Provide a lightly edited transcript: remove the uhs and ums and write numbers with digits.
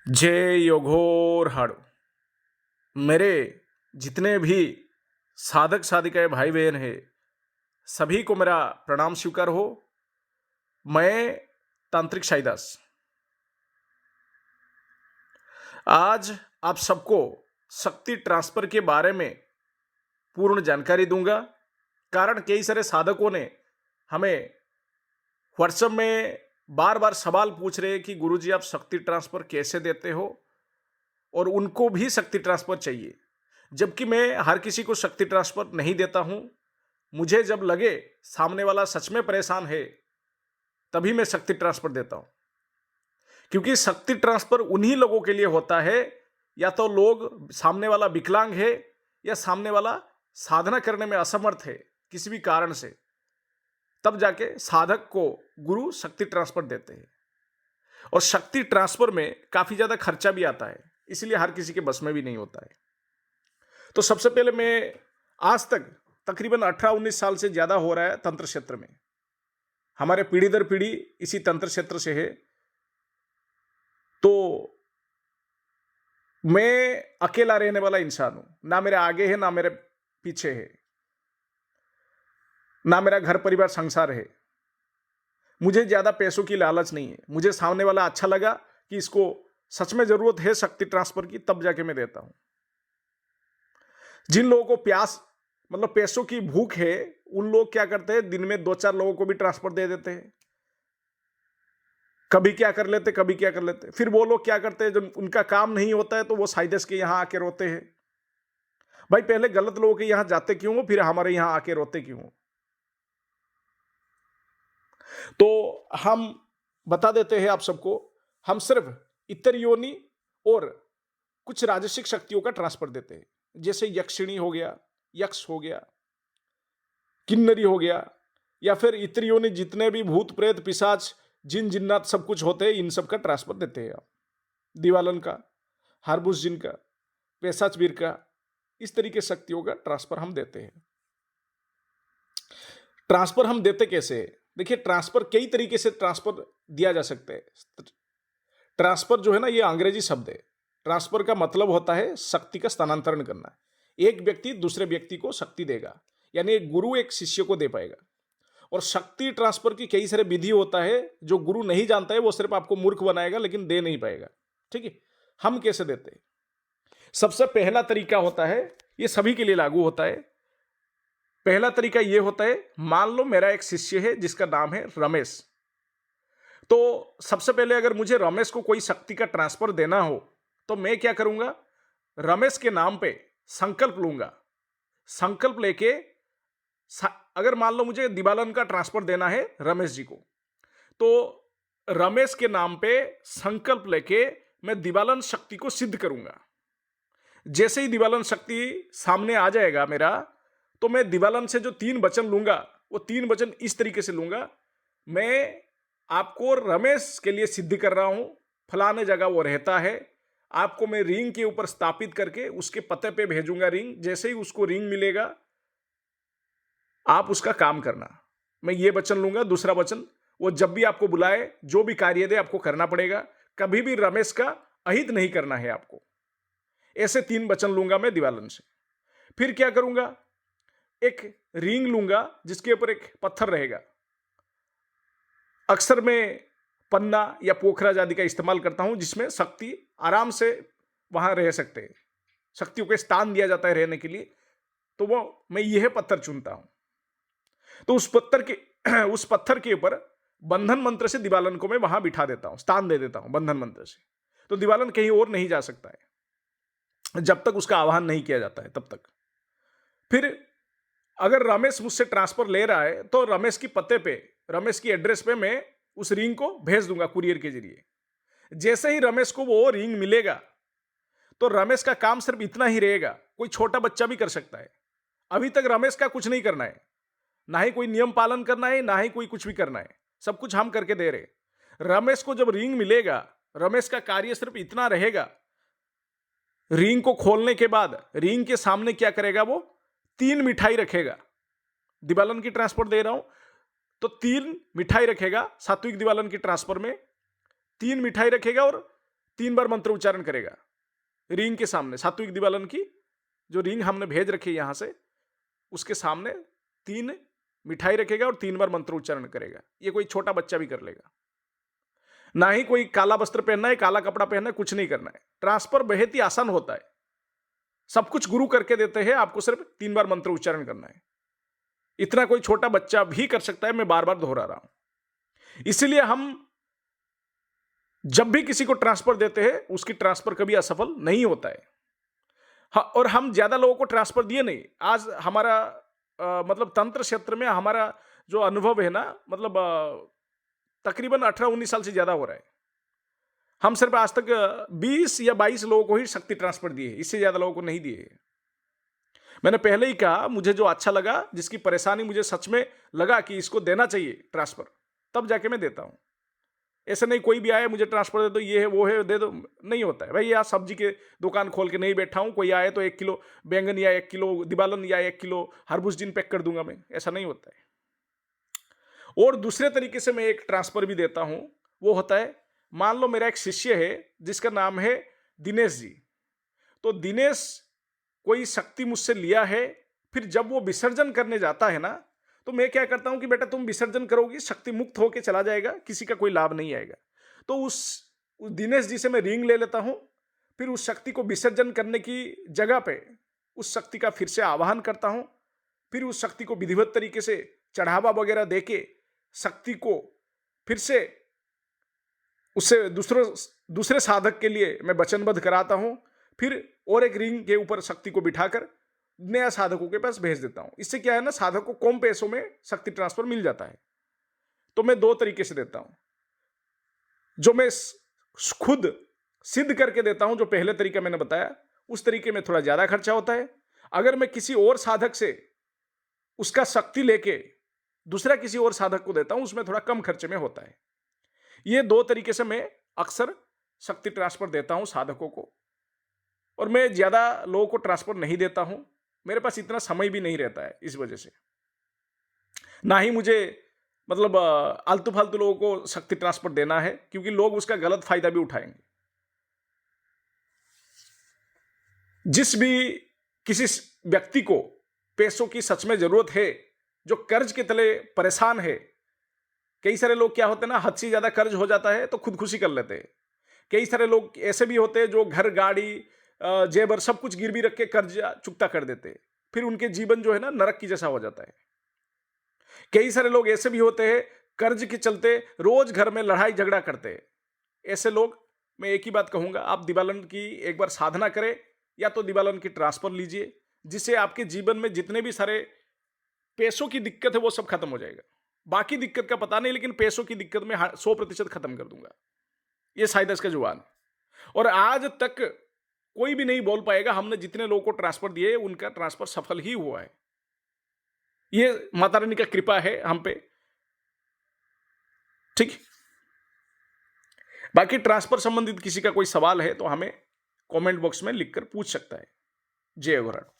जय योगोर हाड़ो। मेरे जितने भी साधक साधिकाएं भाई बहन हैं, सभी को मेरा प्रणाम स्वीकार हो। मैं तांत्रिक शाइदास आज आप सबको शक्ति ट्रांसफर के बारे में पूर्ण जानकारी दूंगा। कारण कई सारे साधकों ने हमें व्हाट्सएप में बार बार सवाल पूछ रहे हैं कि गुरुजी आप शक्ति ट्रांसफर कैसे देते हो, और उनको भी शक्ति ट्रांसफर चाहिए, जबकि मैं हर किसी को शक्ति ट्रांसफर नहीं देता हूं। मुझे जब लगे सामने वाला सच में परेशान है तभी मैं शक्ति ट्रांसफर देता हूं, क्योंकि शक्ति ट्रांसफर उन्हीं लोगों के लिए होता है, या तो लोग सामने वाला विकलांग है या सामने वाला साधना करने में असमर्थ है किसी भी कारण से, तब जाके साधक को गुरु शक्ति ट्रांसफर देते हैं। और शक्ति ट्रांसफर में काफी ज्यादा खर्चा भी आता है, इसलिए हर किसी के बस में भी नहीं होता है। तो सबसे पहले मैं आज तक तकरीबन 18-19 साल से ज्यादा हो रहा है तंत्र क्षेत्र में, हमारे पीढ़ी दर पीढ़ी इसी तंत्र क्षेत्र से है। तो मैं अकेला रहने वाला इंसान हूं, ना मेरे आगे है ना मेरे पीछे है, ना मेरा घर परिवार संसार है। मुझे ज्यादा पैसों की लालच नहीं है। मुझे सामने वाला अच्छा लगा कि इसको सच में जरूरत है शक्ति ट्रांसफर की, तब जाके मैं देता हूं। जिन लोगों को प्यास मतलब पैसों की भूख है, उन लोग क्या करते हैं, दिन में 2-4 लोगों को भी ट्रांसफर दे देते हैं। कभी क्या कर लेते, कभी क्या कर लेते। फिर वो लोग क्या करते हैं, जब उनका काम नहीं होता है तो वो साइदस के यहां आके रोते हैं। भाई पहले गलत लोगों के यहां जाते क्यों हो, फिर हमारे यहां आके रोते क्यों हो? तो हम बता देते हैं आप सबको, हम सिर्फ इतर योनि और कुछ राजसिक शक्तियों का ट्रांसफर देते हैं, जैसे यक्षिणी हो गया, यक्ष हो गया, किन्नरी हो गया, या फिर इतर योनि जितने भी भूत प्रेत पिशाच जिन जिन्नात सब कुछ होते हैं, इन सब का ट्रांसफर देते हैं। आप दिवालन का, हारबुस जिन का, पैसाच वीर का, इस तरीके शक्तियों का ट्रांसफर हम देते हैं। ट्रांसफर हम देते कैसे है? देखिए, ट्रांसफर कई तरीके से ट्रांसफर दिया जा सकता है। ट्रांसफर जो है ना, ये अंग्रेजी शब्द है। ट्रांसफर का मतलब होता है शक्ति का स्थानांतरण करना। एक व्यक्ति दूसरे व्यक्ति को शक्ति देगा, यानी एक गुरु एक शिष्य को दे पाएगा। और शक्ति ट्रांसफर की कई सारे विधि होता है, जो गुरु नहीं जानता है वो सिर्फ आपको मूर्ख बनाएगा, लेकिन दे नहीं पाएगा। ठीक है, हम कैसे देते हैं? सबसे पहला तरीका होता है, ये सभी के लिए लागू होता है। पहला तरीका यह होता है, मान लो मेरा एक शिष्य है जिसका नाम है रमेश। तो सबसे पहले अगर मुझे रमेश को कोई शक्ति का ट्रांसफर देना हो तो मैं क्या करूंगा, रमेश के नाम पे संकल्प लूंगा। संकल्प लेके अगर मान लो मुझे दिवालन का ट्रांसफर देना है रमेश जी को, तो रमेश के नाम पे संकल्प लेके मैं दिवालन शक्ति को सिद्ध करूंगा। जैसे ही दिवालन शक्ति सामने आ जाएगा मेरा, तो मैं दिवालन से जो 3 वचन लूंगा, वो 3 वचन इस तरीके से लूंगा, मैं आपको रमेश के लिए सिद्ध कर रहा हूं, फलाने जगह वो रहता है, आपको मैं रिंग के ऊपर स्थापित करके उसके पते पे भेजूंगा रिंग। जैसे ही उसको रिंग मिलेगा, आप उसका काम करना। मैं ये वचन लूंगा। दूसरा वचन, वो जब भी आपको बुलाए, जो भी कार्य दे, आपको करना पड़ेगा। कभी भी रमेश का अहित नहीं करना है आपको। ऐसे 3 वचन लूंगा मैं दिवालन से। फिर क्या करूंगा, एक रिंग लूंगा जिसके ऊपर एक पत्थर रहेगा। अक्सर मैं पन्ना या पोखराज आदि का इस्तेमाल करता हूं, जिसमें शक्ति आराम से वहां रह सकते हैं। शक्तियों को स्थान दिया जाता है रहने के लिए, तो वो मैं यह पत्थर चुनता हूं। तो उस पत्थर के ऊपर बंधन मंत्र से दिवालन को मैं वहां बिठा देता हूं, स्थान दे देता हूं बंधन मंत्र से। तो दिवालन कहीं और नहीं जा सकता है जब तक उसका आह्वान नहीं किया जाता है, तब तक। फिर अगर रमेश मुझसे ट्रांसफर ले रहा है, तो रमेश की पते पे, रमेश की एड्रेस पे मैं उस रिंग को भेज दूंगा कुरियर के जरिए। जैसे ही रमेश को वो रिंग मिलेगा, तो रमेश का काम सिर्फ इतना ही रहेगा। कोई छोटा बच्चा भी कर सकता है। अभी तक रमेश का कुछ नहीं करना है, ना ही कोई नियम पालन करना है, ना ही कोई कुछ भी करना है। सब कुछ हम करके दे रहे। रमेश को जब रिंग मिलेगा, रमेश का कार्य सिर्फ इतना रहेगा, रिंग को खोलने के बाद रिंग के सामने क्या करेगा, वो 3 मिठाई रखेगा। दिवालन की ट्रांसफर दे रहा हूं तो 3 मिठाई रखेगा। सात्विक दिवालन की ट्रांसफर में 3 मिठाई रखेगा और 3 बार मंत्र उच्चारण करेगा रिंग के सामने। सात्विक दीवालन की जो रिंग हमने भेज रखी है यहां से, उसके सामने 3 मिठाई रखेगा और 3 बार मंत्र उच्चारण करेगा। ये कोई छोटा बच्चा भी कर लेगा। ना ही कोई काला वस्त्र पहनना है, काला कपड़ा पहनना है, कुछ नहीं करना है। ट्रांसफर बेहद ही आसान होता है। सब कुछ गुरु करके देते हैं, आपको सिर्फ 3 बार मंत्र उच्चारण करना है। इतना कोई छोटा बच्चा भी कर सकता है, मैं बार बार दोहरा रहा हूं। इसलिए हम जब भी किसी को ट्रांसफर देते हैं, उसकी ट्रांसफर कभी असफल नहीं होता है। और हम ज्यादा लोगों को ट्रांसफर दिए नहीं। आज हमारा मतलब तंत्र क्षेत्र में हमारा जो अनुभव है ना, मतलब तकरीबन 18-19 साल से ज्यादा हो रहा है। हम सिर्फ आज तक 20 या 22 लोगों को ही शक्ति ट्रांसफर दिए है, इससे ज्यादा लोगों को नहीं दिए है। मैंने पहले ही कहा, मुझे जो अच्छा लगा, जिसकी परेशानी मुझे सच में लगा कि इसको देना चाहिए ट्रांसफर, तब जाके मैं देता हूं। ऐसे नहीं कोई भी आए मुझे ट्रांसफर दे दो, ये है वो है दे दो, नहीं होता है भाई। यहाँ सब्जी के दुकान खोल के नहीं बैठा हूं, कोई आए तो 1 किलो बैंगन या 1 किलो दिबालन या 1 किलो हरबूज दिन पैक कर दूंगा मैं, ऐसा नहीं होता है। और दूसरे तरीके से मैं एक ट्रांसफर भी देता हूं, वो होता है, मान लो मेरा एक शिष्य है जिसका नाम है दिनेश जी। तो दिनेश कोई शक्ति मुझसे लिया है, फिर जब वो विसर्जन करने जाता है ना, तो मैं क्या करता हूं कि बेटा तुम विसर्जन करोगी, शक्ति मुक्त होके चला जाएगा, किसी का कोई लाभ नहीं आएगा। तो उस दिनेश जी से मैं रिंग ले लेता हूं, फिर उस शक्ति को विसर्जन करने की जगह पे उस शक्ति का फिर से आवाहन करता हूं, फिर उस शक्ति को विधिवत तरीके से चढ़ावा वगैरह देके शक्ति को फिर से उससे दूसरे साधक के लिए मैं वचनबद्ध कराता हूं, फिर और एक रिंग के ऊपर शक्ति को बिठाकर नया साधकों के पास भेज देता हूं। इससे क्या है ना, साधक को कम पैसों में शक्ति ट्रांसफर मिल जाता है। तो मैं 2 तरीके से देता हूं। जो मैं खुद सिद्ध करके देता हूं, जो पहले तरीका मैंने बताया, उस तरीके में थोड़ा ज्यादा खर्चा होता है। अगर मैं किसी और साधक से उसका शक्ति लेके दूसरा किसी और साधक को देता हूं, उसमें थोड़ा कम खर्चे में होता है। ये 2 तरीके से मैं अक्सर शक्ति ट्रांसफर देता हूं साधकों को। और मैं ज्यादा लोगों को ट्रांसफर नहीं देता हूं, मेरे पास इतना समय भी नहीं रहता है इस वजह से। ना ही मुझे मतलब आलतू फालतू लोगों को शक्ति ट्रांसफर देना है, क्योंकि लोग उसका गलत फायदा भी उठाएंगे। जिस भी किसी व्यक्ति को पैसों की सच में जरूरत है, जो कर्ज के तले परेशान है, कई सारे लोग क्या होते हैं ना, हद से ज्यादा कर्ज हो जाता है तो खुदकुशी कर लेते हैं। कई सारे लोग ऐसे भी होते हैं जो घर गाड़ी जेवर सब कुछ गिरवी रख के कर्ज चुकता कर देते हैं, फिर उनके जीवन जो है ना नरक की जैसा हो जाता है। कई सारे लोग ऐसे भी होते हैं, कर्ज के चलते रोज घर में लड़ाई झगड़ा करते हैं। ऐसे लोग, मैं एक ही बात कहूंगा, आप दिवालन की एक बार साधना करें, या तो दिवालन की ट्रांसफर लीजिए, जिससे आपके जीवन में जितने भी सारे पैसों की दिक्कत है वो सब खत्म हो जाएगा। बाकी दिक्कत का पता नहीं, लेकिन पैसों की दिक्कत में 100% खत्म कर दूंगा। ये साइदस का जुबान। और आज तक कोई भी नहीं बोल पाएगा हमने जितने लोगों को ट्रांसफर दिए उनका ट्रांसफर सफल ही हुआ है। ये माता रानी का कृपा है हम पे। ठीक। बाकी ट्रांसफर संबंधित किसी का कोई सवाल है तो हमें कमेंट बॉक्स में लिखकर पूछ सकता है। जय घोराट।